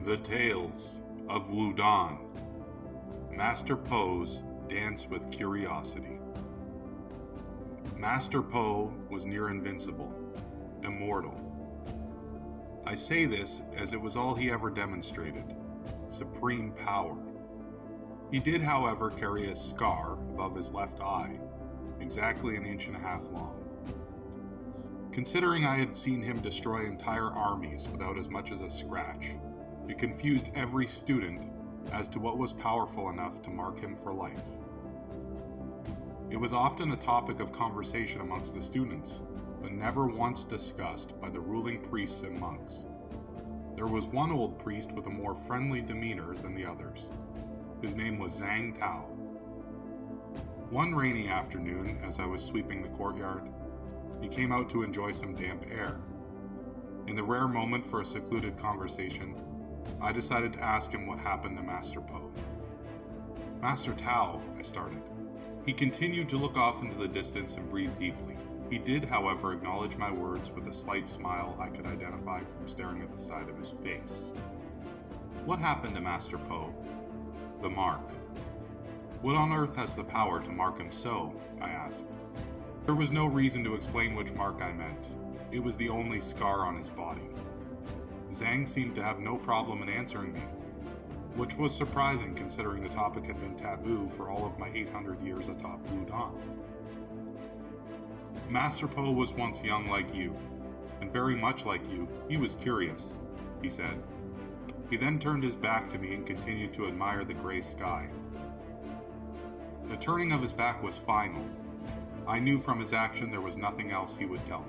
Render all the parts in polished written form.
The Tales of Wudan. Master Po's Dance with Curiosity. Master Po was near invincible, immortal. I say this as it was all he ever demonstrated, supreme power. He did, however, carry a scar above his left eye, exactly 1.5 inches long. Considering I had seen him destroy entire armies without as much as a scratch, it confused every student as to what was powerful enough to mark him for life. It was often a topic of conversation amongst the students, but never once discussed by the ruling priests and monks. There was one old priest with a more friendly demeanor than the others. His name was Zhang Tao. One rainy afternoon, as I was sweeping the courtyard, he came out to enjoy some damp air. In the rare moment for a secluded conversation, I decided to ask him what happened to Master Po. "Master Tao," I started. He continued to look off into the distance and breathe deeply. He did, however, acknowledge my words with a slight smile I could identify from staring at the side of his face. "What happened to Master Po?" "The mark." "What on earth has the power to mark him so?" I asked. There was no reason to explain which mark I meant. It was the only scar on his body. Zhang seemed to have no problem in answering me, which was surprising considering the topic had been taboo for all of my 800 years atop Wudan. "Master Po was once young like you, and very much like you, he was curious," he said. He then turned his back to me and continued to admire the gray sky. The turning of his back was final. I knew from his action there was nothing else he would tell me.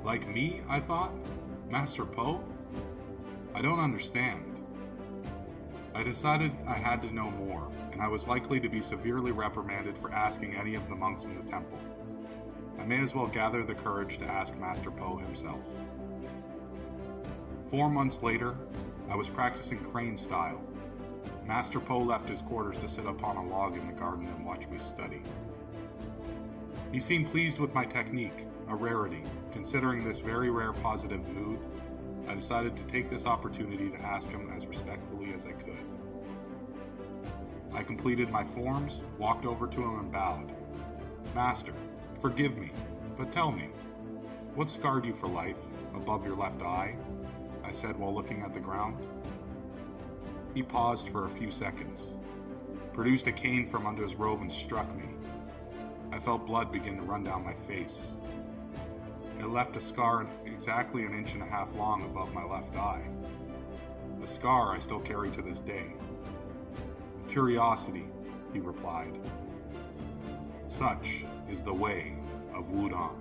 Like me, I thought? Master Po? I don't understand. I decided I had to know more, and I was likely to be severely reprimanded for asking any of the monks in the temple. I may as well gather the courage to ask Master Po himself. 4 months later, I was practicing crane style. Master Po left his quarters to sit upon a log in the garden and watch me study. He seemed pleased with my technique, a rarity. Considering this very rare positive mood, I decided to take this opportunity to ask him as respectfully as I could. I completed my forms, walked over to him and bowed. "Master, forgive me, but tell me, what scarred you for life, above your left eye?" I said while looking at the ground. He paused for a few seconds, produced a cane from under his robe and struck me. I felt blood begin to run down my face. It left a scar exactly 1.5 inches long above my left eye. A scar I still carry to this day. "Curiosity," he replied. "Such is the way of Wudan."